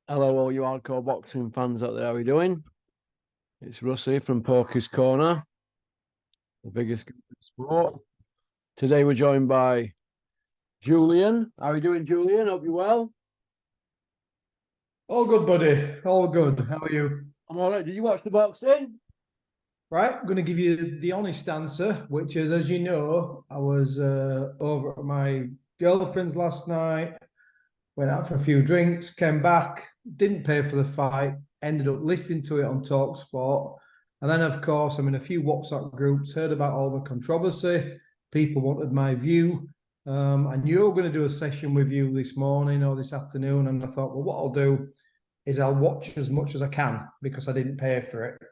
Hello, all you hardcore boxing fans out there. How are you doing? It's Russ here from Porky's Corner, the biggest sport. Today we're joined by Julian. How are you doing, Julian? Hope you're well. All good, buddy. All good. How are you? I'm all right. Did you watch the boxing? Right, I'm going to give you the honest answer, which is, as you know, I was over at my girlfriend's last night, went out for a few drinks, came back, didn't pay for the fight, ended up listening to it on TalkSport. And then, of course, I'm in a few WhatsApp groups, heard about all the controversy. People wanted my view. I knew I was going to do a session with you this morning or this afternoon. And I thought, well, what I'll do is I'll watch as much as I can because I didn't pay for it.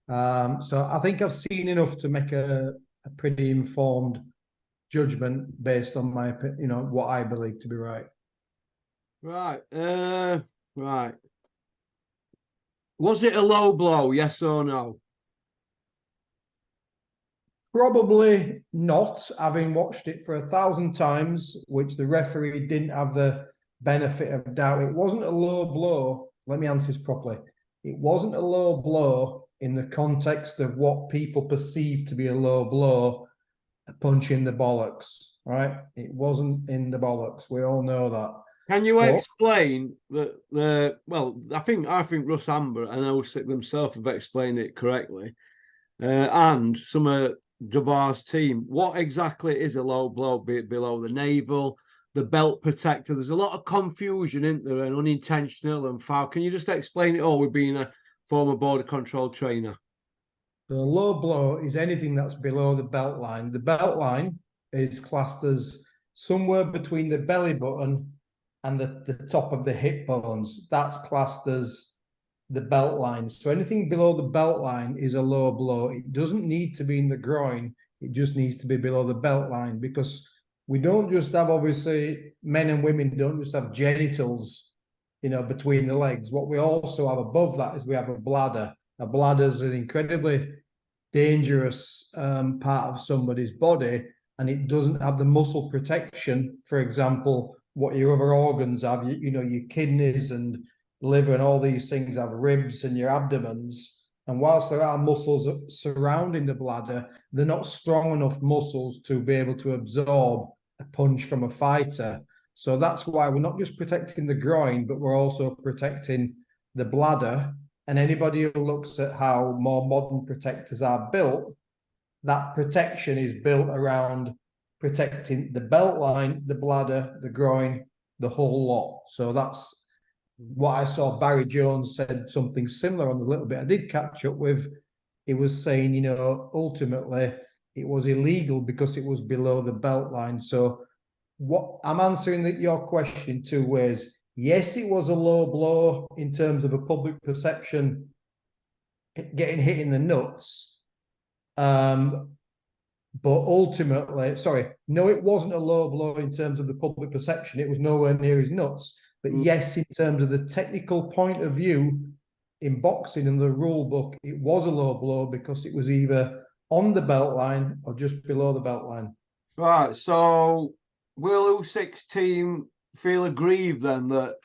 So I think I've seen enough to make a pretty informed judgment based on my, what I believe to be right. Right. Right. Was it a low blow? Yes or no? Probably not, having watched it for 1,000 times, which the referee didn't have the benefit of doubt. It wasn't a low blow. Let me answer this properly. It wasn't a low blow in the context of what people perceive to be a low blow, a punch in the bollocks, right? It wasn't in the bollocks. We all know that. Can you But explain the well? I think Russ Amber and Usyk themselves have explained it correctly, and some of Jabbar's team. What exactly is a low blow below the navel, the belt protector? There's a lot of confusion, isn't there, and unintentional and foul. Can you just explain it all with being a former border control trainer? the low blow is anything that's below the belt line. The belt line is classed as somewhere between the belly button and the top of the hip bones. That's classed as the belt line. So anything below the belt line is a low blow. It doesn't need to be in the groin. It just needs to be below the belt line because we don't just have, obviously, men and women don't just have genitals, between the legs. What we also have above that is we have a bladder. A bladder is an incredibly dangerous part of somebody's body, and it doesn't have the muscle protection. For example, what your other organs have, your kidneys and liver and all these things have ribs and your abdomens. And whilst there are muscles surrounding the bladder, they're not strong enough muscles to be able to absorb a punch from a fighter. So that's why we're not just protecting the groin, but we're also protecting the bladder. And anybody who looks at how more modern protectors are built, that protection is built around protecting the belt line, the bladder, the groin, the whole lot. So that's what I saw. Barry Jones said something similar on the little bit I did catch up with. He was saying, ultimately it was illegal because it was below the belt line. So what I'm answering your question in two ways. Yes, it was a low blow in terms of a public perception getting hit in the nuts. But ultimately, sorry, no, it wasn't a low blow in terms of the public perception. It was nowhere near his nuts. But yes, in terms of the technical point of view in boxing and the rule book, it was a low blow because it was either on the belt line or just below the belt line. Right. So will Usyk's team feel aggrieved then that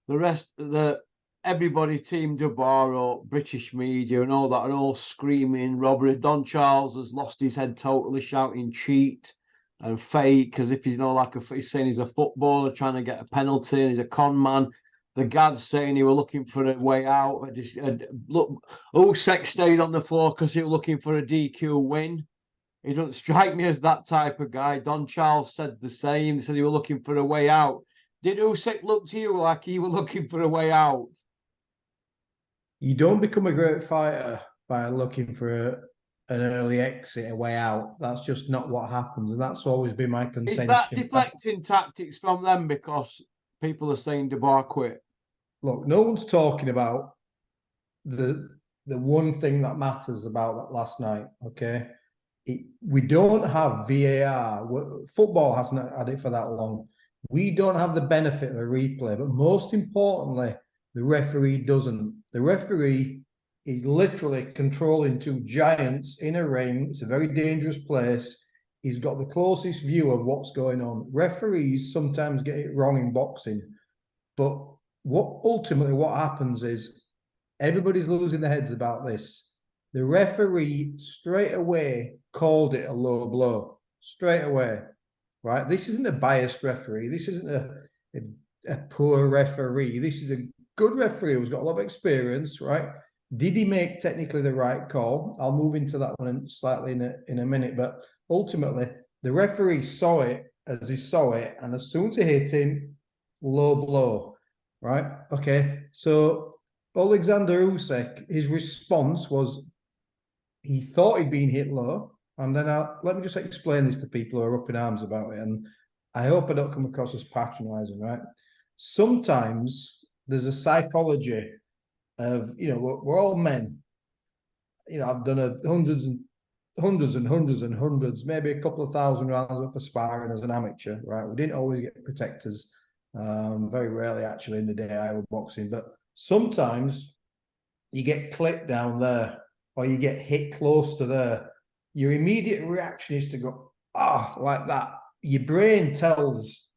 that everybody, Team Jabbar or British media and all that, are all screaming robbery? Don Charles has lost his head totally, shouting cheat and fake as if he's not like he's saying he's a footballer trying to get a penalty and he's a con man. The Gads saying he were looking for a way out. Look, Usyk stayed on the floor because he was looking for a DQ win. He doesn't strike me as that type of guy. Don Charles said the same. He said he were looking for a way out. Did Usyk look to you like he were looking for a way out? You don't become a great fighter by looking for an early exit, a way out. That's just not what happens. And that's always been my Is that contention. deflecting tactics from them because people are saying DeBar quit? Look, no one's talking about the one thing that matters about that last night. Okay, we don't have VAR. Football hasn't had it for that long. We don't have the benefit of a replay, but most importantly, the referee doesn't. The referee is literally controlling two giants in a ring. It's a very dangerous place. He's got the closest view of what's going on. Referees sometimes get it wrong in boxing, but what happens is everybody's losing their heads about this. The referee straight away called it a low blow. Straight away. Right? This isn't a biased referee. This isn't a poor referee. This is a good referee who's got a lot of experience, right? Did he make technically the right call? I'll move into that one slightly in a minute, but ultimately the referee saw it as he saw it, and as soon as he hit him, low blow, right? Okay, so Alexander Usyk, his response was he thought he'd been hit low, and then let me just explain this to people who are up in arms about it, and I hope I don't come across as patronising, right? Sometimes there's a psychology of, we're all men. I've done hundreds and hundreds, maybe a couple of thousand rounds for sparring as an amateur, right? We didn't always get protectors, very rarely actually in the day I was boxing, but sometimes you get clipped down there or you get hit close to there. Your immediate reaction is to go, like that. Your brain tells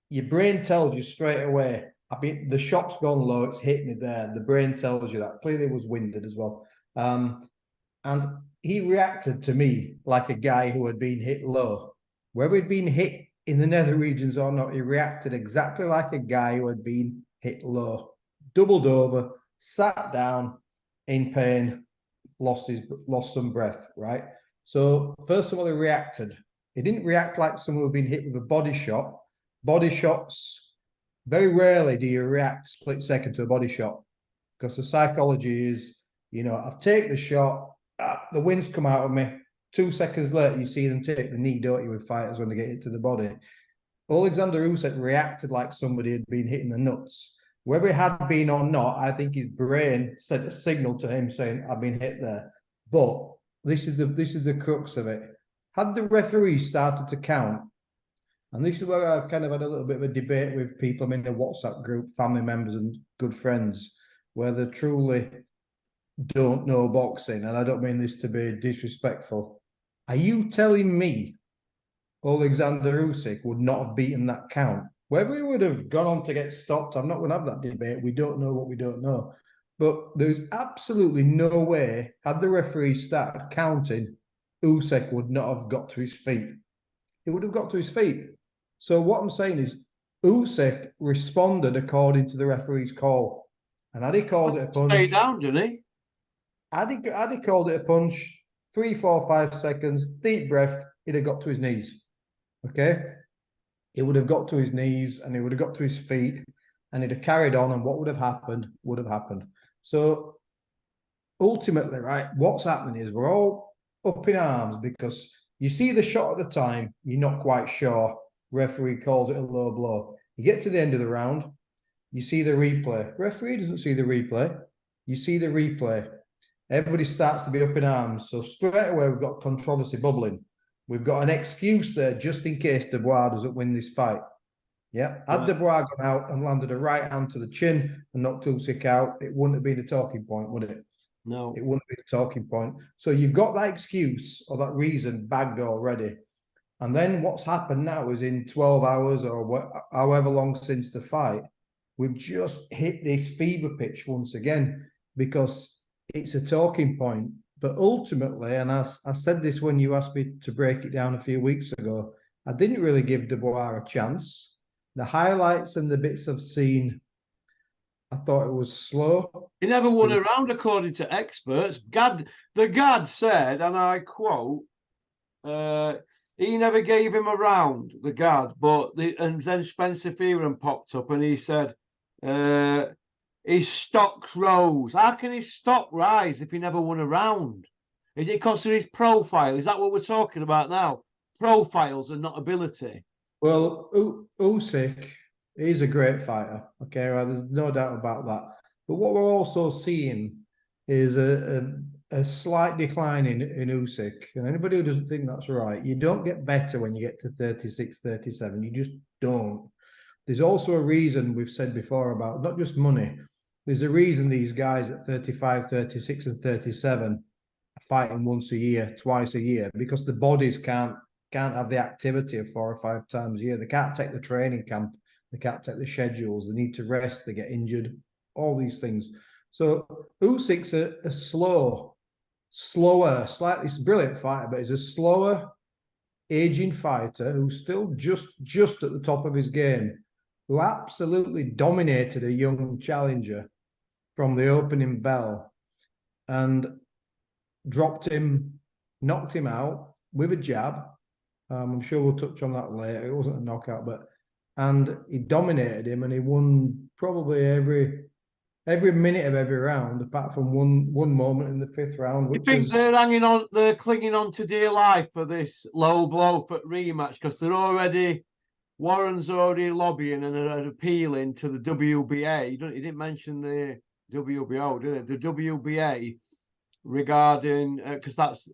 you straight away, the shot's gone low, it's hit me there. The brain tells you that. Clearly it was winded as well. And he reacted to me like a guy who had been hit low. Whether he'd been hit in the nether regions or not, he reacted exactly like a guy who had been hit low. Doubled over, sat down in pain, lost some breath, right? So first of all, he reacted. He didn't react like someone who'd been hit with a body shot. Body shots, very rarely do you react split second to a body shot, because the psychology is, I've taken the shot, the wind's come out of me. 2 seconds later, you see them take the knee, don't you, with fighters when they get into the body. Alexander Usyk reacted like somebody had been hitting the nuts. Whether it had been or not, I think his brain sent a signal to him saying, I've been hit there. But this is the crux of it. Had the referee started to count, and this is where I kind of had a little bit of a debate with people. I'm in a WhatsApp group, family members and good friends, where they truly don't know boxing. And I don't mean this to be disrespectful. Are you telling me Alexander Usyk would not have beaten that count? Whether he would have gone on to get stopped, I'm not going to have that debate. We don't know what we don't know. But there's absolutely no way, had the referee started counting, Usyk would not have got to his feet. He would have got to his feet. So what I'm saying is, Usyk responded according to the referee's call. And had he called it a punch... Stay down, didn't he? Had he called it a punch, 3, 4, 5 seconds, deep breath, he'd have got to his knees. Okay? He would have got to his knees and he would have got to his feet and he'd have carried on, and what would have happened would have happened. So ultimately, right, what's happening is we're all up in arms because you see the shot at the time, you're not quite sure. Referee calls it a low blow. You get to the end of the round, you see the replay. Referee doesn't see the replay. You see the replay. Everybody starts to be up in arms. So straight away, we've got controversy bubbling. We've got an excuse there just in case Dubois doesn't win this fight. Yeah, had Dubois gone out and landed a right hand to the chin and knocked Usyk out, it wouldn't have been a talking point, would it? No. It wouldn't be a talking point. So you've got that excuse or that reason bagged already. And then what's happened now is in 12 hours or however long since the fight, we've just hit this fever pitch once again because it's a talking point. But ultimately, and I said this when you asked me to break it down a few weeks ago, I didn't really give Dubois a chance. The highlights and the bits I've seen, I thought it was slow. He never won a round, according to experts. The Gad said, and I quote, he never gave him a round, the Gad, and then Spencer Fearon popped up and he said, his stocks rose. How can his stock rise if he never won a round? Is it because of his profile? Is that what we're talking about now? Profiles and not ability. Well, Usyk is a great fighter. Okay, right? There's no doubt about that. But what we're also seeing is a slight decline in Usyk. And anybody who doesn't think that's right, you don't get better when you get to 36, 37. You just don't. There's also a reason we've said before about not just money. There's a reason these guys at 35, 36 and 37 are fighting once a year, twice a year, because the bodies can't have the activity of 4 or 5 times a year. They can't take the training camp They can't take the schedules. They need to rest. They get injured. All these things. So Usyk's a slower, slightly brilliant fighter, but he's a slower, aging fighter who's still just at the top of his game, who absolutely dominated a young challenger from the opening bell and dropped him, knocked him out with a jab. I'm sure we'll touch on that later. It wasn't a knockout, and he dominated him, and he won probably every minute of every round, apart from one moment in the fifth round. You think they're clinging on to dear life for this low blow for rematch because Warren's already lobbying and are appealing to the WBA. He didn't mention the WBO, did it? The WBA regarding because that's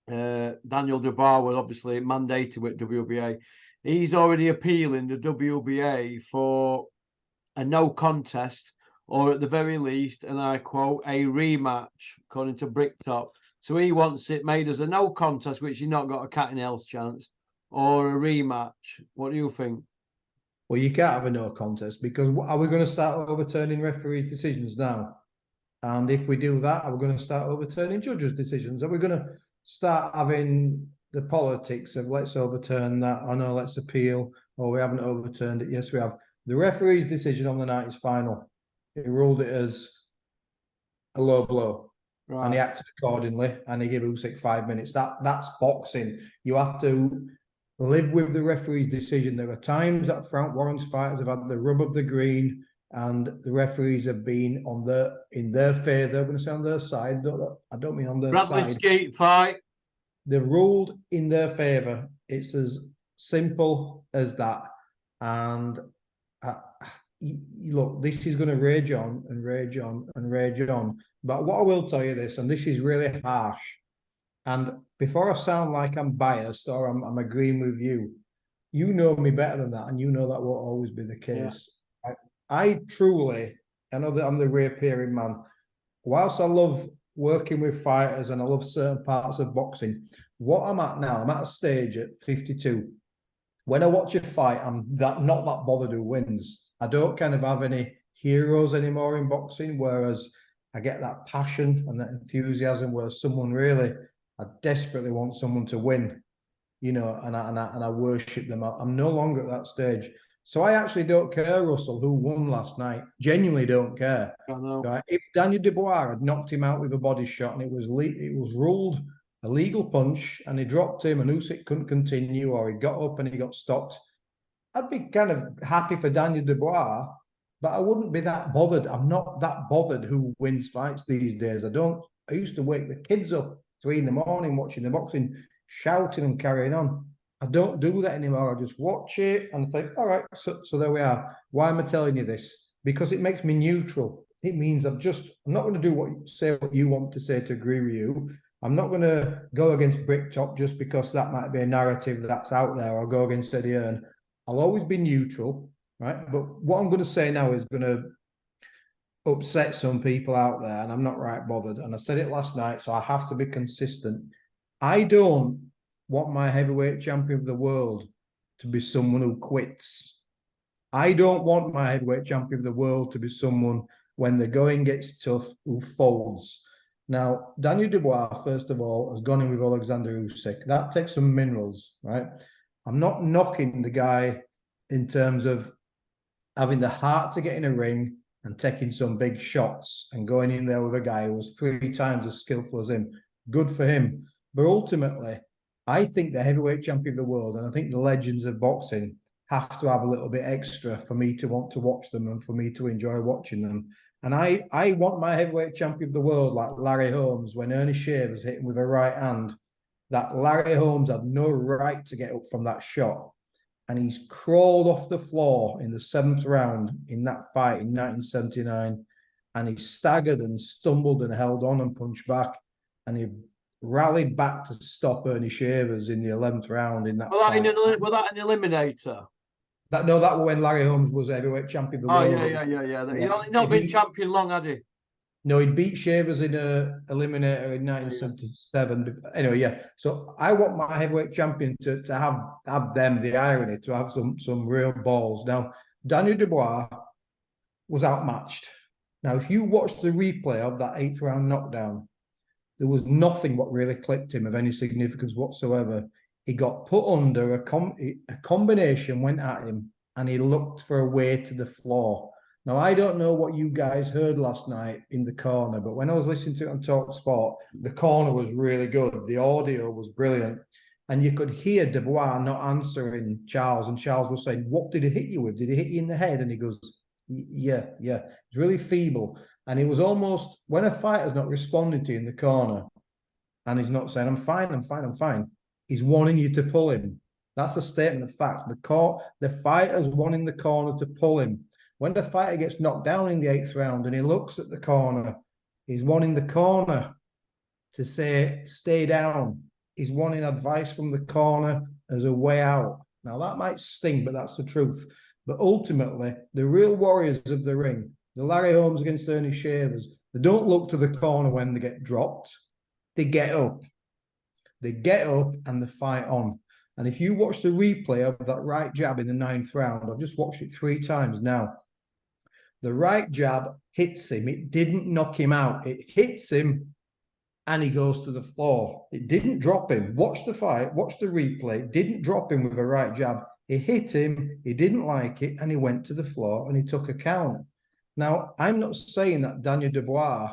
Daniel Dubois was obviously mandated with WBA. He's already appealing the WBA for a no contest, or at the very least, and I quote, a rematch, according to Bricktop. So he wants it made as a no contest, which he's not got a cat in hell's chance, or a rematch. What do you think? Well, you can't have a no contest because are we going to start overturning referees' decisions now? And if we do that, are we going to start overturning judges' decisions? Are we going to start having the politics of let's overturn that? Oh no, let's appeal. Or we haven't overturned it. Yes, we have. The referee's decision on the night is final. He ruled it as a low blow. Right. And he acted accordingly, and he gave Usyk 5 minutes. That's boxing. You have to live with the referee's decision. There are times that Frank Warren's fighters have had the rub of the green, and the referees have been in their favour. I'm going to say on their side. I don't mean on their Bradley side. Skeet fight. They've ruled in their favour. It's as simple as that. And look, this is going to rage on and rage on and rage on. But what I will tell you this, and this is really harsh, and before I sound like I'm biased or I'm agreeing with you, you know me better than that, and you know that won't always be the case. Yeah. I truly, I know that I'm the reappearing man. Whilst I love working with fighters and I love certain parts of boxing, what I'm at now, I'm at a stage at 52. When I watch a fight, I'm not that bothered who wins. I don't kind of have any heroes anymore in boxing, whereas I get that passion and that enthusiasm where someone really, I desperately want someone to win, you know, and I worship them. I'm no longer at that stage. So I actually don't care, Russell, who won last night. Genuinely don't care. I know. Right? If Daniel Dubois had knocked him out with a body shot and it was ruled a legal punch and he dropped him and Usyk couldn't continue, or he got up and he got stopped, I'd be kind of happy for Daniel Dubois, but I wouldn't be that bothered. I'm not that bothered who wins fights these days. I used to wake the kids up 3 in the morning watching the boxing, shouting and carrying on. I don't do that anymore. I just watch it and think, all right, so there we are. Why am I telling you this? Because it makes me neutral. It means I'm not going to do what you want to say to agree with you. I'm not going to go against Bricktop just because that might be a narrative that's out there, or go against Eddie Hearn. I'll always be neutral, right? But what I'm going to say now is going to upset some people out there, and I'm not right bothered. And I said it last night, so I have to be consistent. I don't want my heavyweight champion of the world to be someone who quits. I don't want my heavyweight champion of the world to be someone, when the going gets tough, who folds. Now, Daniel Dubois, first of all, has gone in with Alexander Usyk. That takes some minerals, right? I'm not knocking the guy in terms of having the heart to get in a ring and taking some big shots and going in there with a guy who was 3 times as skillful as him. Good for him. But ultimately, I think the heavyweight champion of the world, and I think the legends of boxing, have to have a little bit extra for me to want to watch them and for me to enjoy watching them. And I want my heavyweight champion of the world, like Larry Holmes, when Ernie Shavers hit him with a right hand, that Larry Holmes had no right to get up from that shot. And he's crawled off the floor in the 7th round in that fight in 1979. And he staggered and stumbled and held on and punched back. And he rallied back to stop Ernie Shavers in the 11th round in that fight. Was that an eliminator? That was when Larry Holmes was heavyweight champion of the world. Yeah. He'd not been champion long, had he? No, he beat Shavers in a eliminator in 1977. Anyway, yeah. So I want my heavyweight champion to have them, the irony, to have some real balls. Now, Daniel Dubois was outmatched. Now, if you watch the replay of that 8th round knockdown, there was nothing what really clipped him of any significance whatsoever. He got put under, a combination went at him, and he looked for a way to the floor. Now, I don't know what you guys heard last night in the corner, but when I was listening to it on Talk Sport, the corner was really good. The audio was brilliant. And you could hear Dubois not answering Charles, and Charles was saying, "What did he hit you with? Did he hit you in the head?" And he goes, "Yeah. It's really feeble." And he was almost, when a fighter's not responding to you in the corner, and he's not saying, "I'm fine," he's wanting you to pull him. That's a statement of fact. The fighter's wanting the corner to pull him. When the fighter gets knocked down in the 8th round and he looks at the corner, he's wanting the corner to say, "Stay down." He's wanting advice from the corner as a way out. Now, that might sting, but that's the truth. But ultimately, the real warriors of the ring, the Larry Holmes against Ernie Shavers, they don't look to the corner when they get dropped. They get up. They get up and they fight on. And if you watch the replay of that right jab in the 9th round, I've just watched it 3 times now. The right jab hits him. It didn't knock him out. It hits him and he goes to the floor. It didn't drop him. Watch the fight. Watch the replay. It didn't drop him with a right jab. It hit him. He didn't like it and he went to the floor and he took a count. Now, I'm not saying that Daniel Dubois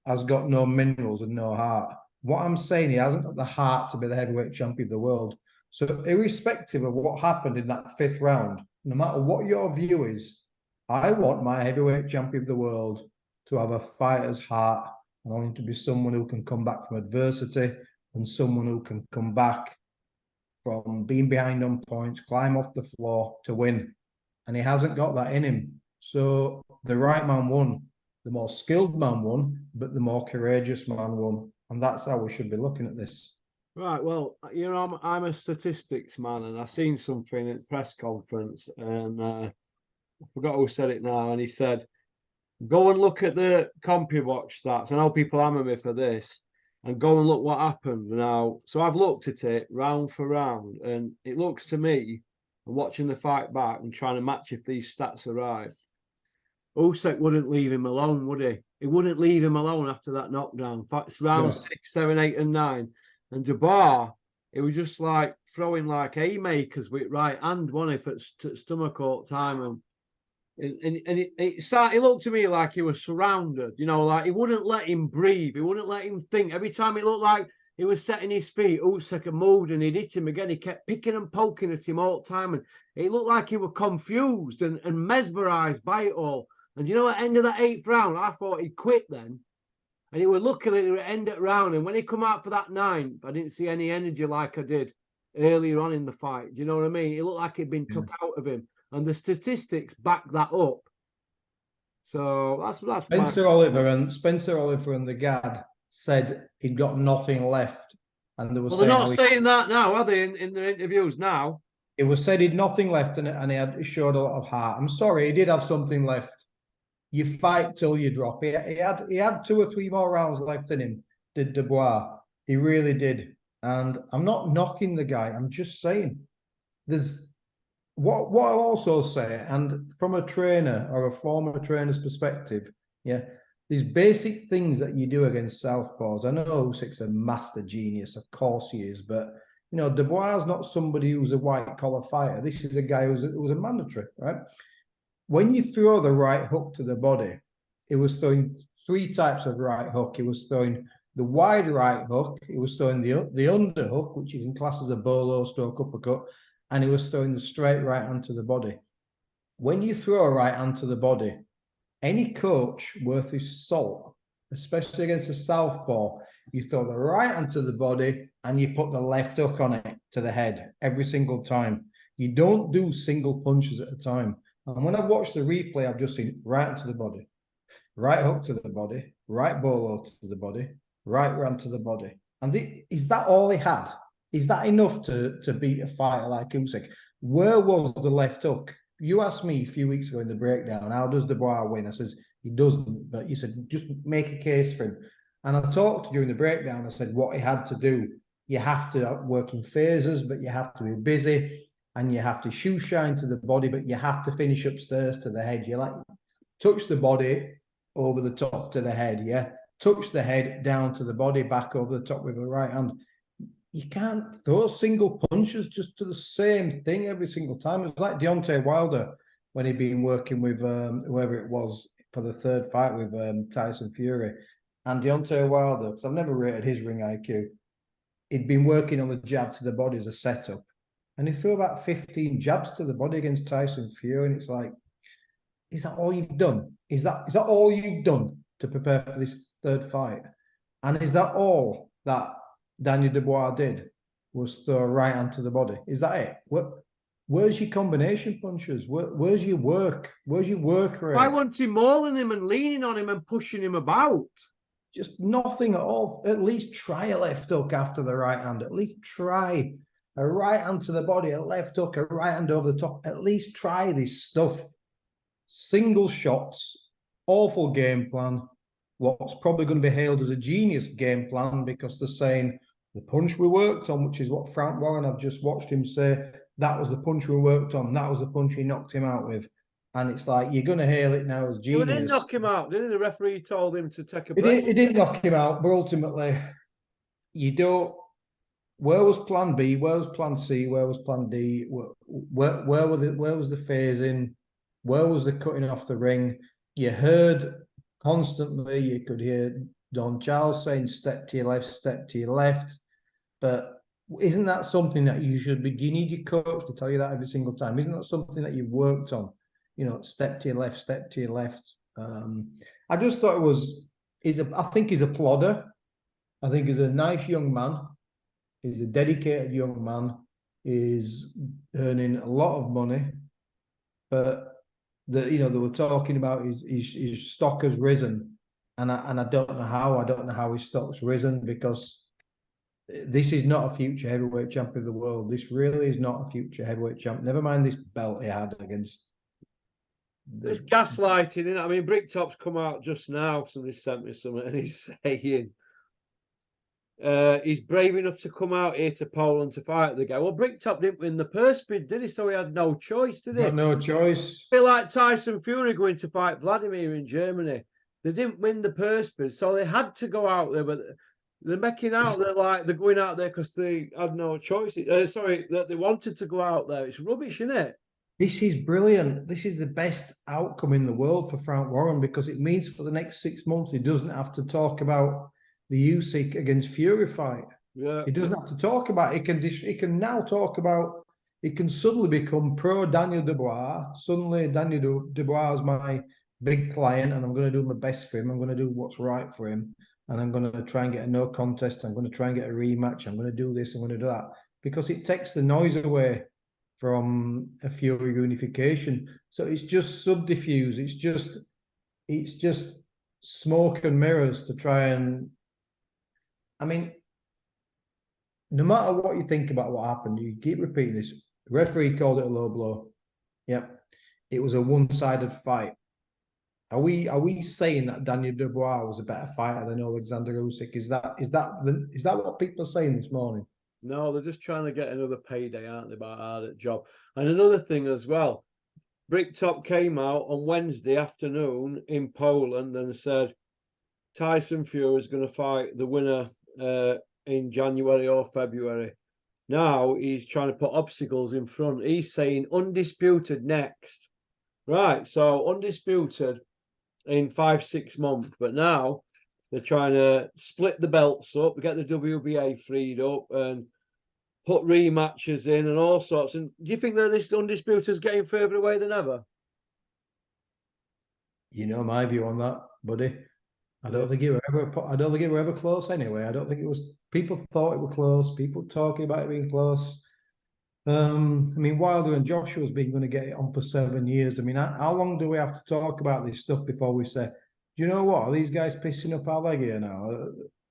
has got no minerals and no heart. What I'm saying, he hasn't got the heart to be the heavyweight champion of the world. So irrespective of what happened in that 5th round, no matter what your view is, I want my heavyweight champion of the world to have a fighter's heart. I want him to be someone who can come back from adversity and someone who can come back from being behind on points, climb off the floor to win. And he hasn't got that in him. So the right man won. The more skilled man won, but the more courageous man won. And that's how we should be looking at this. Right, well, you know, I'm a statistics man, and I seen something at the press conference, and I forgot who said it now, and he said, "Go and look at the CompuWatch stats." I know people hammer me for this, and go and look what happened now. So I've looked at it round for round, and it looks to me, and watching the fight back and trying to match if these stats are right, Usyk wouldn't leave him alone, would he? He wouldn't leave him alone after that knockdown. It's round 6, 7, 8, and 9. And Dubois, it was just like throwing like haymakers with right hand, wasn't it, at stomach all the time. And it looked to me like he was surrounded, you know, like he wouldn't let him breathe. He wouldn't let him think. Every time it looked like he was setting his feet, Usyk moved and he'd hit him again. He kept picking and poking at him all the time. And it looked like he was confused and mesmerized by it all. And you know, at the end of that 8th round, I thought he'd quit then. And he was luckily to end it round. And when he come out for that 9th, I didn't see any energy like I did earlier on in the fight. Do you know what I mean? It looked like it'd been took out of him. And the statistics back that up. So that's Spencer Oliver and the Gad said he'd got nothing left. And they were they're not saying that now, are they, in their interviews now? It was said he'd nothing left and he showed a lot of heart. I'm sorry, he did have something left. You fight till you drop. He had 2 or 3 more rounds left in him, did Dubois. He really did. And I'm not knocking the guy. I'm just saying there's what I'll also say, and from a trainer or a former trainer's perspective, yeah, these basic things that you do against southpaws. I know Usyk's a master genius, of course he is, but you know, Dubois is not somebody who's a white collar fighter. This is a guy who's a mandatory, right? When you throw the right hook to the body, it was throwing 3 types of right hook. It was throwing the wide right hook. It was throwing the underhook, which you can class as a bolo stroke uppercut, and he was throwing the straight right hand to the body. When you throw a right hand to the body, any coach worth his salt, especially against a southpaw, you throw the right hand to the body and you put the left hook on it to the head every single time. You don't do single punches at a time. And when I've watched the replay, I've just seen right hand to the body, right hook to the body, right bolo to the body, right hand to the body. And is that all he had? Is that enough to beat a fighter like Usyk? Where was the left hook? You asked me a few weeks ago in the breakdown, how does Dubois win? I says, He doesn't. But you said, just make a case for him. And I talked during the breakdown, I said what he had to do. You have to work in phases, but you have to be busy, and you have to shoe shine to the body, but you have to finish upstairs to the head. You like touch the body over the top to the head, yeah. Touch the head down to the body, back over the top with the right hand. You can't throw single punches just to the same thing every single time. It's like Deontay Wilder when he'd been working with whoever it was for the third fight with Tyson Fury. And Deontay Wilder, because I've never rated his ring IQ, he'd been working on the jab to the body as a setup. And he threw about 15 jabs to the body against Tyson Fury. And it's like, is that all you've done? Is that all you've done to prepare for this third fight? And is that all that Daniel Dubois did, was throw a right hand to the body? Is that it? Where's your combination punches? Where's your work? Where's your work rate? I want him mauling him and leaning on him and pushing him about. Just nothing at all. At least try a left hook after the right hand. At least try a right hand to the body, a left hook, a right hand over the top. At least try this stuff. Single shots, awful game plan. What's probably going to be hailed as a genius game plan, because they're saying the punch we worked on, which is what Frank Warren, I've just watched him say, that was the punch we worked on. That was the punch he knocked him out with. And it's like, you're going to hail it now as genius. He didn't knock him out, didn't he? The referee told him to take a break. He didn't knock him out, but ultimately, you don't. Where was plan B? Where was plan C? Where was plan D? Where was the phasing? Where was the cutting off the ring? You heard constantly, you could hear Don Charles saying, step to your left, step to your left. But isn't that something that you should be? Do you need your coach to tell you that every single time? Isn't that something that you've worked on? You know, step to your left, step to your left. I just thought it was, I think he's a plodder. I think he's a nice young man. He's a dedicated young man. He's earning a lot of money. But they were talking about his stock has risen. And I don't know how. I don't know how his stock's risen, because this is not a future heavyweight champion of the world. This really is not a future heavyweight champ. Never mind this belt he had against. There's gaslighting, isn't it? I mean, Bricktop's come out just now. Somebody sent me something, and he's saying he's brave enough to come out here to Poland to fight the guy. Well, Bricktop didn't win the purse bid, did he? So he had no choice, did he? Got no choice. A bit like Tyson Fury going to fight Vladimir in Germany. They didn't win the purse bid, so they had to go out there. But they're making out they're going out there because they had no choice. That they wanted to go out there. It's rubbish, isn't it? This is brilliant. This is the best outcome in the world for Frank Warren, because it means for the next 6 months he doesn't have to talk about the Usyk against Fury fight. Yeah, he doesn't have to talk about it. He can now talk about. He can suddenly become pro Daniel Dubois. Suddenly, Daniel Dubois is my big client, and I'm going to do my best for him. I'm going to do what's right for him, and I'm going to try and get a no contest. I'm going to try and get a rematch. I'm going to do this. I'm going to do that, because it takes the noise away from a Fury unification. So it's just subterfuge. It's just smoke and mirrors to try and. I mean, no matter what you think about what happened, you keep repeating this. The referee called it a low blow. Yep, it was a one-sided fight. Are we saying that Daniel Dubois was a better fighter than Alexander Usyk? Is that what people are saying this morning? No, they're just trying to get another payday, aren't they, by hard at job. And another thing as well, Bricktop came out on Wednesday afternoon in Poland and said Tyson Fury is going to fight the winner in January or February. Now he's trying to put obstacles in front. He's saying undisputed next. Right, so undisputed in 5-6 months. But now they're trying to split the belts up, get the WBA freed up, and put rematches in and all sorts. And do you think that this undisputed is getting further away than ever? You know my view on that, buddy. I don't think it were ever close anyway. I don't think it was. People thought it were close. People talking about it being close. I mean, Wilder and Joshua's been going to get it on for 7 years. I mean, how long do we have to talk about this stuff before we say, do you know what? Are these guys pissing up our leg here now?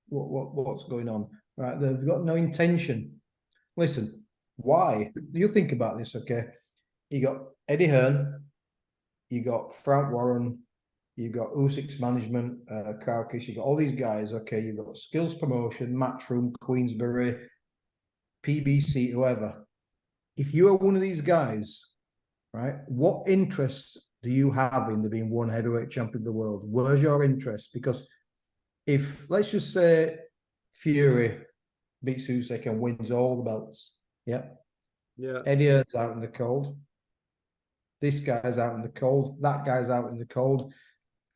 What's going on? Right? They've got no intention. Listen, why? You think about this, okay? You got Eddie Hearn, you got Frank Warren, you've got Usyk's management, Karkish, you've got all these guys. Okay, you've got Skills Promotion, Matchroom, Queensberry, PBC, whoever. If you are one of these guys, right, what interest do you have in there being one heavyweight champion of the world? Where's your interest? Because if, let's just say, Fury beats Usyk and wins all the belts, yeah, Eddie Hearn's out in the cold. This guy's out in the cold. That guy's out in the cold.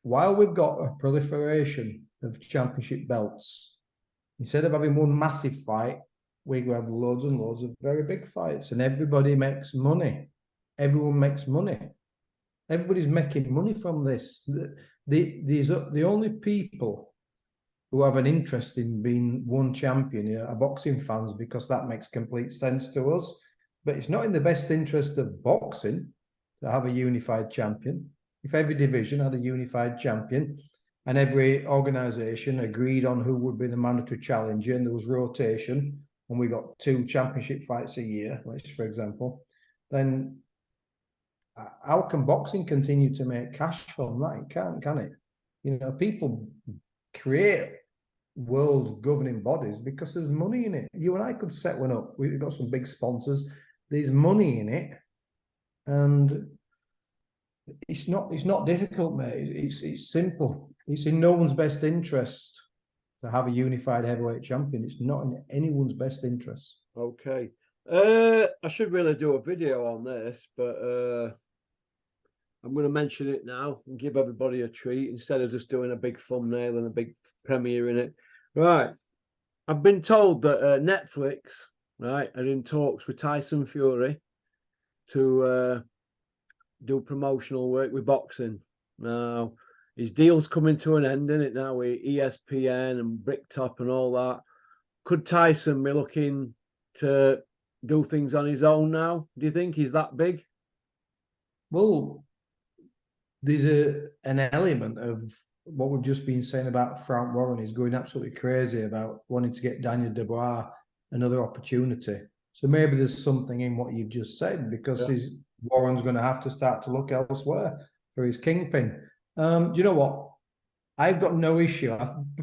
While we've got a proliferation of championship belts, instead of having one massive fight, we have loads and loads of very big fights, and everybody makes money. Everyone makes money. Everybody's making money from this. The only people who have an interest in being one champion are boxing fans, because that makes complete sense to us. But it's not in the best interest of boxing to have a unified champion. If every division had a unified champion and every organisation agreed on who would be the mandatory challenger, and there was rotation, and we got 2 championship fights a year, let's for example, then how can boxing continue to make cash from that? It can't, can it? You know, people create world governing bodies because there's money in it. You and I could set one up. We've got some big sponsors. There's money in it, and it's not difficult, mate. It's simple. It's in no one's best interest to have a unified heavyweight champion. It's not in anyone's best interest. Okay. I should really do a video on this, but I'm going to mention it now and give everybody a treat instead of just doing a big thumbnail and a big premiere in it. Right. I've been told that Netflix, right, are in talks with Tyson Fury to do promotional work with boxing. Now, his deal's coming to an end, isn't it, now, with ESPN and Bricktop and all that. Could Tyson be looking to do things on his own now? Do you think he's that big? Well, there's an element of what we've just been saying about Frank Warren. He's going absolutely crazy about wanting to get Daniel Dubois another opportunity. So maybe there's something in what you've just said, because Warren's going to have to start to look elsewhere for his kingpin. Do you know what? I've got no issue.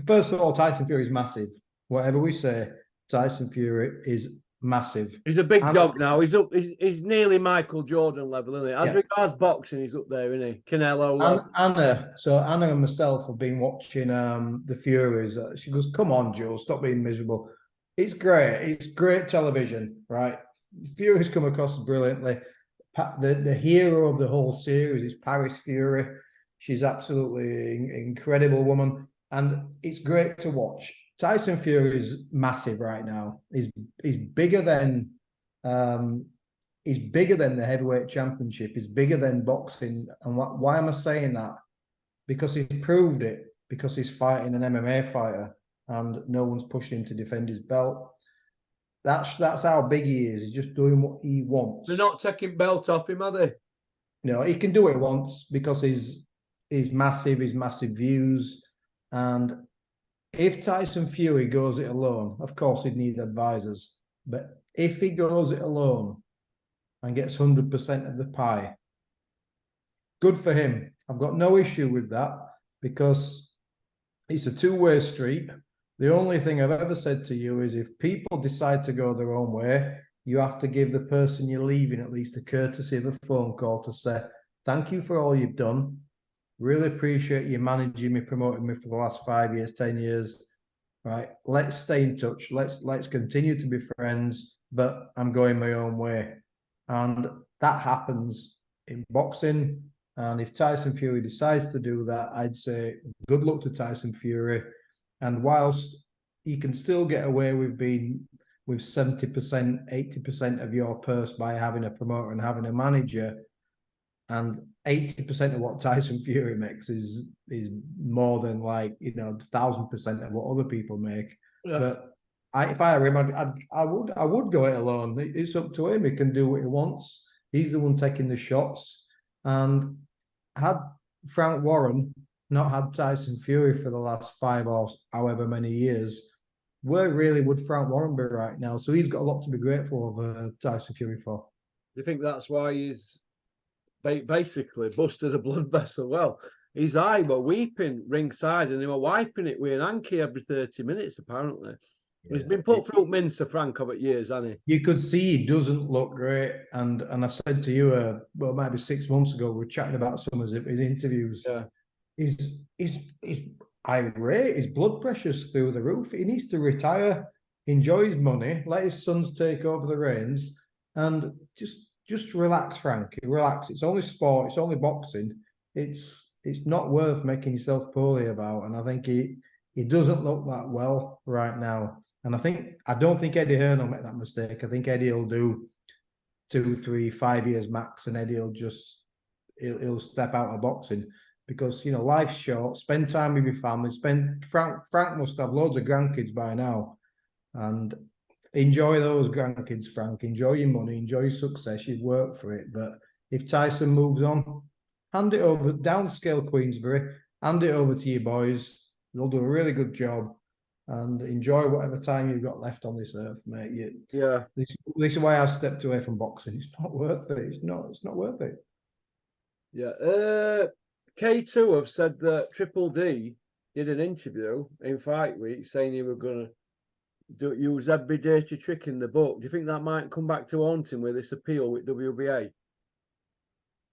First of all, Tyson Fury is massive. Whatever we say, Tyson Fury is massive. He's a big dog now. He's up. He's nearly Michael Jordan level, isn't he? As regards boxing, he's up there, isn't he? Canelo level. Anna and myself have been watching the Furies. She goes, "Come on, Joe, stop being miserable." It's great. It's great television, right? Fury's come across brilliantly. The hero of the whole series is Paris Fury. She's absolutely incredible woman, and it's great to watch. Tyson Fury is massive right now. He's bigger than the heavyweight championship. He's bigger than boxing. And why am I saying that? Because he's proved it. Because he's fighting an MMA fighter, and no one's pushing him to defend his belt. That's how big he is. He's just doing what he wants. They're not taking belt off him, are they? No, he can do it once because he's massive. He's massive views, and if Tyson Fury goes it alone, of course he'd need advisors. But if he goes it alone and gets 100% of the pie, good for him. I've got no issue with that, because it's a two-way street. The only thing I've ever said to you is, if people decide to go their own way, you have to give the person you're leaving at least a courtesy of a phone call to say, "Thank you for all you've done. Really appreciate you managing me, promoting me for the last 5 years, 10 years. Right, let's stay in touch. Let's continue to be friends, but I'm going my own way." And that happens in boxing. And if Tyson Fury decides to do that, I'd say good luck to Tyson Fury. And whilst you can still get away with being with 70%, 80% of your purse by having a promoter and having a manager, and 80% of what Tyson Fury makes is more than 1,000% of what other people make. Yeah. But if I were him, I would go it alone. It's up to him. He can do what he wants. He's the one taking the shots. And had Frank Warren not had Tyson Fury for the last 5 or however many years, where really would Frank Warren be right now? So he's got a lot to be grateful of Tyson Fury for. Do you think that's why he's basically busted a blood vessel? Well, his eye were weeping ringside, and they were wiping it with an hanky every 30 minutes, apparently. He's been put through mincer, Frank, over years, hasn't he? You could see he doesn't look great, and I said to you, well, maybe 6 months ago, we were chatting about some of his interviews. Yeah. He's irate. His blood pressure's through the roof. He needs to retire, enjoy his money, let his sons take over the reins, and just relax, Frank. Relax. It's only sport. It's only boxing. It's not worth making yourself poorly about. And I think he doesn't look that well right now. And I don't think Eddie Hearn will make that mistake. I think Eddie will do 2, 3, 5 years max, and Eddie will he'll step out of boxing because life's short. Spend time with your family. Frank must have loads of grandkids by now, and enjoy those grandkids, Frank. Enjoy your money. Enjoy your success. You've worked for it. But if Tyson moves on, hand it over, downscale Queensbury. Hand it over to your boys. They'll do a really good job. And enjoy whatever time you've got left on this earth, mate. This is why I stepped away from boxing. It's not worth it. It's not worth it. Yeah. K2 have said that Triple D did an interview in Fight Week saying he was going to use every dirty trick in the book. Do you think that might come back to haunt him with this appeal with WBA?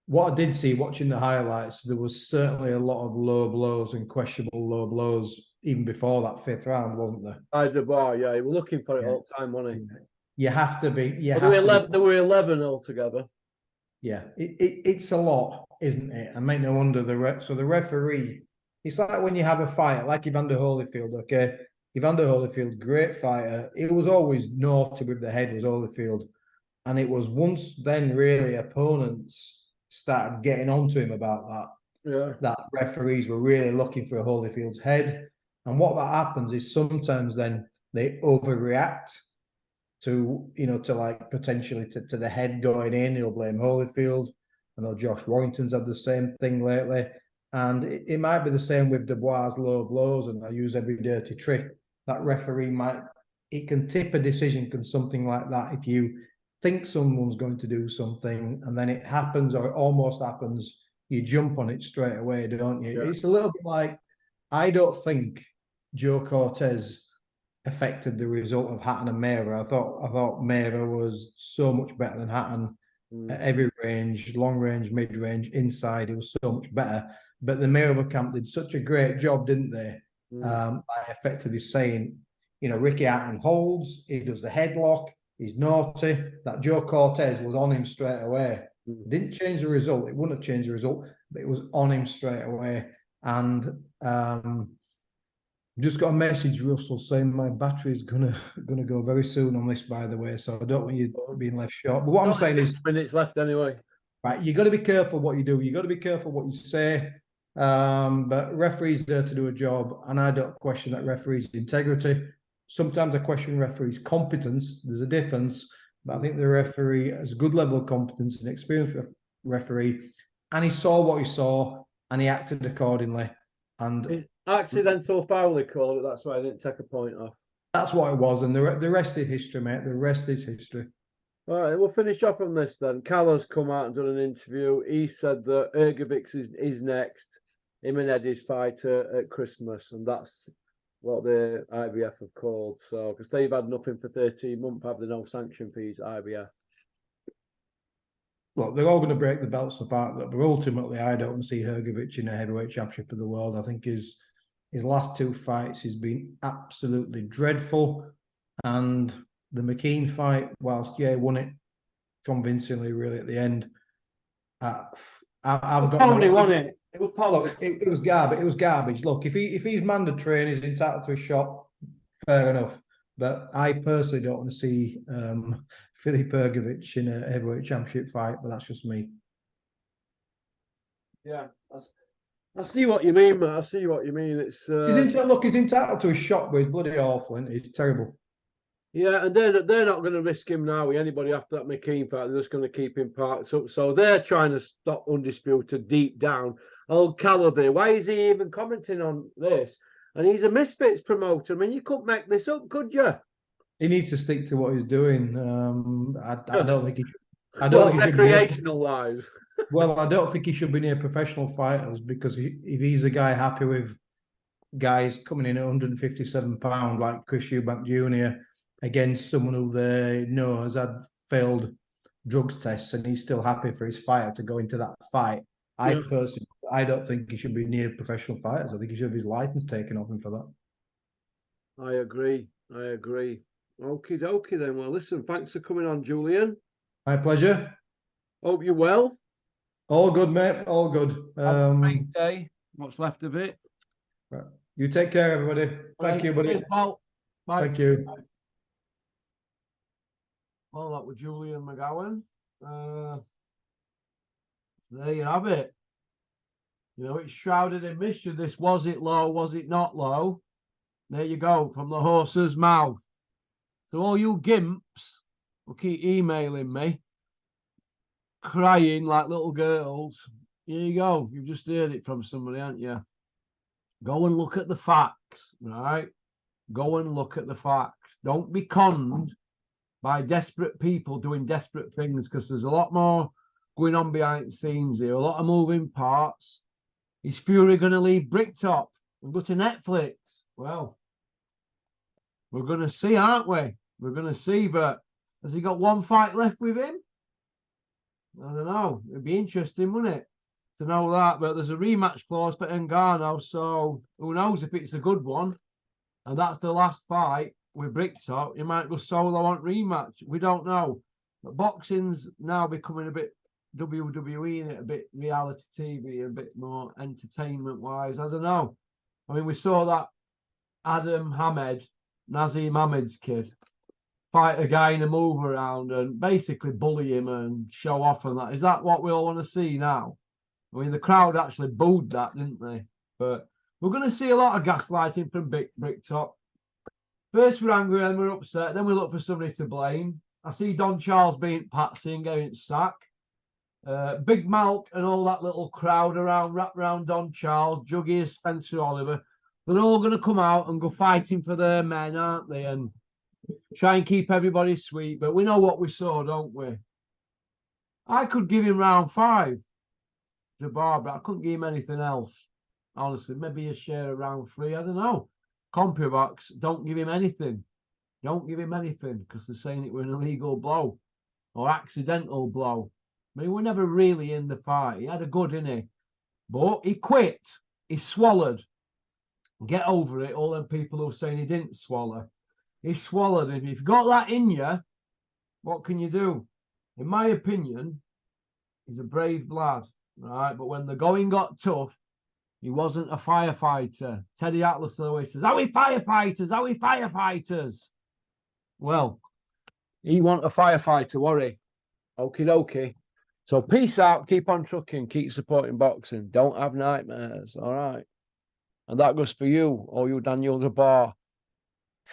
What I did see watching the highlights, there was certainly a lot of low blows and questionable low blows even before that 5th round, wasn't there? By the bar, yeah. He was looking for it all the time, wasn't he? You have to be. There were 11 altogether. Yeah, it's a lot, isn't it? And make no wonder the referee. It's like when you have a fight, like Evander Holyfield. Okay, Evander Holyfield, great fighter. It was always naughty with the head, was Holyfield, and it was once then really opponents started getting onto him about that. Yeah. That referees were really looking for Holyfield's head, and what that happens is sometimes then they overreact to like potentially to the head going in. He'll blame Holyfield. I know Josh Warrington's had the same thing lately, and it might be the same with Dubois' low blows, and I use every dirty trick. That referee it can tip a decision, can something like that, if you think someone's going to do something and then it happens or it almost happens, you jump on it straight away, don't you? Yeah. It's a little bit like, I don't think Joe Cortez affected the result of Hatton and Mera. I thought Mera was so much better than Hatton at every range, long range, mid range, inside. It was so much better. But the Mera camp did such a great job, didn't they? By effectively saying, Ricky Hatton holds, he does the headlock, he's naughty. That Joe Cortez was on him straight away. It didn't change the result. It wouldn't have changed the result, but it was on him straight away. And just got a message, Russell, saying my battery is gonna go very soon on this, by the way. So I don't want you being left short. But what I'm saying is 6 minutes left anyway. Right, you got to be careful what you do. You got to be careful what you say. But referees there to do a job, and I don't question that referee's integrity. Sometimes I question referee's competence. There's a difference, but I think the referee has a good level of competence and experienced referee, and he saw what he saw, and he acted accordingly. And accidental foul, they call it. That's why I didn't take a point off. That's what it was, and the rest is history, mate. The rest is history. All right, we'll finish off on this then. Callo's come out and done an interview. He said that Ergovic is next. Him and Eddie's fight at Christmas, and that's what the IBF have called. So, because they've had nothing for 13 months, have they? No sanction fees, IBF. Look, they're all going to break the belts apart, but ultimately, I don't see Ergovic in a heavyweight championship of the world. I think his last 2 fights has been absolutely dreadful, and the McKean fight, whilst he won it convincingly, really at the end, I've got Pony won it. It was Pony. It was garbage. It was garbage. Look, if he's mandatory and he's entitled to a shot, fair enough. But I personally don't want to see Filip Ergovic in a heavyweight championship fight. But that's just me. Yeah, I see what you mean, man. I see what you mean. It's he's entitled to a shot, but he's bloody awful, and it's terrible. Yeah, and they're not going to risk him now with anybody after that McKean fight. They're just going to keep him parked up. So they're trying to stop Undisputed deep down. Old Callaway, why is he even commenting on this? And he's a Misfits promoter. I mean, you couldn't make this up, could you? He needs to stick to what he's doing. I don't think I don't Well, think he should be near, recreational wise. well, I don't think he should be near professional fighters because if he's a guy happy with guys coming in at 157 pounds like Chris Eubank Jr. against someone who they know has had failed drugs tests and he's still happy for his fighter to go into that fight. I personally, I don't think he should be near professional fighters. I think he should have his license taken off him for that. I agree. I agree. Okie dokie then. Well, listen, thanks for coming on, Julian. My pleasure. Hope you're well. All good, mate. All good. Have a great day. What's left of it. You take care, everybody. Thank you, buddy. Cheers, pal. Bye. Thank you. Well, that was Julian McGowan. There you have it. You know, it's shrouded in mystery. This, was it low? Was it not low? There you go, from the horse's mouth. So all you gimps will keep emailing me, crying like little girls. Here you go. You've just heard it from somebody, haven't you? Go and look at the facts, right? Go and look at the facts. Don't be conned by desperate people doing desperate things, because there's a lot more going on behind the scenes here, a lot of moving parts. Is Fury going to leave Bricktop and go to Netflix? Well, we're going to see, aren't we? We're going to see, but has he got one fight left with him? I don't know. It'd be interesting, wouldn't it, to know that? But there's a rematch clause for Ngannou, so who knows if it's a good one. And that's the last fight with Bricktop. He might go solo on rematch. We don't know. But boxing's now becoming a bit WWE in it, a bit reality TV, a bit more entertainment-wise. I don't know. I mean, we saw that Adam Hamed, Nazim Hamed's kid, fight a guy in a move around and basically bully him and show off and that. Is that what we all want to see now? I mean, the crowd actually booed that, didn't they? But we're going to see a lot of gaslighting from Bricktop. First we're angry, then we're upset, then we look for somebody to blame. I see Don Charles being Patsy and getting sacked. Big Malk and all that little crowd wrapped around Don Charles, Juggy, Spencer Oliver, they're all going to come out and go fighting for their men, aren't they? And try and keep everybody sweet. But we know what we saw, don't we? I could give him round 5 to Barbara. I couldn't give him anything else. Honestly, maybe a share of round 3. I don't know. CompuBox, don't give him anything. Don't give him anything, because they're saying it was an illegal blow or accidental blow. I mean, we're never really in the fight. He had a good, innit? But he quit. He swallowed. Get over it, all them people who are saying he didn't swallow. He swallowed. If you've got that in you, what can you do? In my opinion, he's a brave lad, right? But when the going got tough, he wasn't a firefighter. Teddy Atlas always says, are we firefighters? Are we firefighters? Well, he wasn't a firefighter, were he? Okie dokie. So peace out, keep on trucking, keep supporting boxing. Don't have nightmares, all right? And that goes for you, all you Daniel the Bar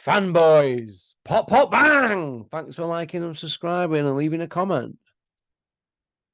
fanboys. Pop, pop, bang! Thanks for liking and subscribing and leaving a comment.